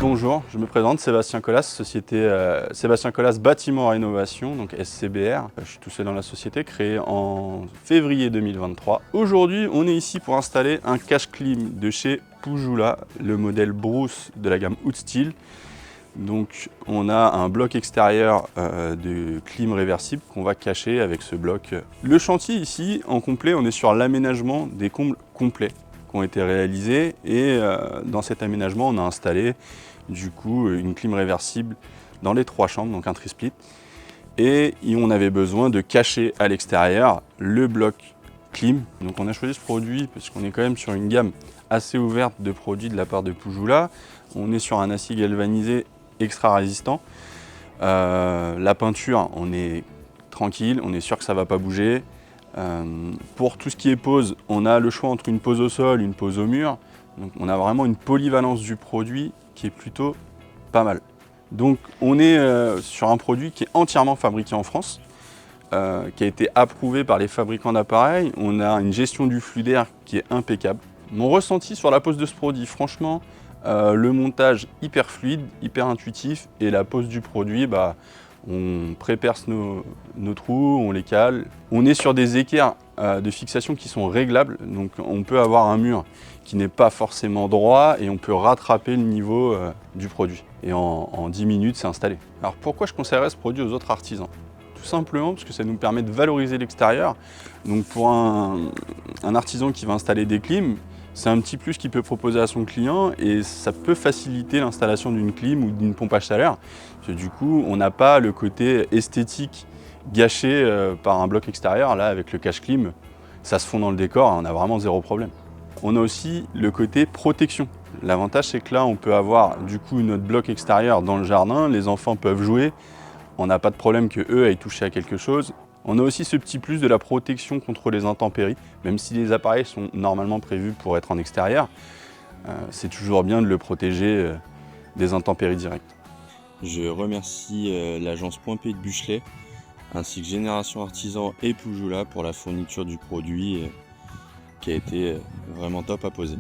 Bonjour, je me présente, Sébastien Collas, société Sébastien Collas Bâtiment Rénovation, donc SCBR. Je suis tout seul dans la société, créée en février 2023. Aujourd'hui, on est ici pour installer un cache-clim de chez Poujoula, le modèle Bruce de la gamme Woodsteel. Donc on a un bloc extérieur de clim réversible qu'on va cacher avec ce bloc. Le chantier ici, en complet, on est sur l'aménagement des combles complets qui ont été réalisés et dans cet aménagement, on a installé du coup une clim réversible dans les 3 chambres, donc un tri-split. Et on avait besoin de cacher à l'extérieur le bloc clim. Donc on a choisi ce produit parce qu'on est quand même sur une gamme assez ouverte de produits de la part de Poujoula. On est sur un acier galvanisé extra résistant. La peinture, on est tranquille, on est sûr que ça ne va pas bouger. Pour tout ce qui est pose, on a le choix entre une pose au sol et une pose au mur. Donc on a vraiment une polyvalence du produit qui est plutôt pas mal. Donc on est sur un produit qui est entièrement fabriqué en France, qui a été approuvé par les fabricants d'appareils. On a une gestion du flux d'air qui est impeccable. Mon ressenti sur la pose de ce produit, franchement, le montage hyper fluide, hyper intuitif, et la pose du produit, on préperce nos trous, on les cale. On est sur des équerres de fixation qui sont réglables, donc on peut avoir un mur qui n'est pas forcément droit et on peut rattraper le niveau du produit. Et en 10 minutes, c'est installé. Alors pourquoi je conseillerais ce produit aux autres artisans? Tout simplement parce que ça nous permet de valoriser l'extérieur. Donc pour un artisan qui va installer des clims, c'est un petit plus qu'il peut proposer à son client et ça peut faciliter l'installation d'une clim ou d'une pompe à chaleur. Parce que du coup, on n'a pas le côté esthétique gâché par un bloc extérieur. Là, avec le cache-clim, ça se fond dans le décor et on a vraiment zéro problème. On a aussi le côté protection. L'avantage, c'est que là, on peut avoir du coup notre bloc extérieur dans le jardin. Les enfants peuvent jouer. On n'a pas de problème qu'eux aillent toucher à quelque chose. On a aussi ce petit plus de la protection contre les intempéries, même si les appareils sont normalement prévus pour être en extérieur, c'est toujours bien de le protéger des intempéries directes. Je remercie l'agence Point P de Buchelet, ainsi que Génération Artisan et Poujoula pour la fourniture du produit qui a été vraiment top à poser.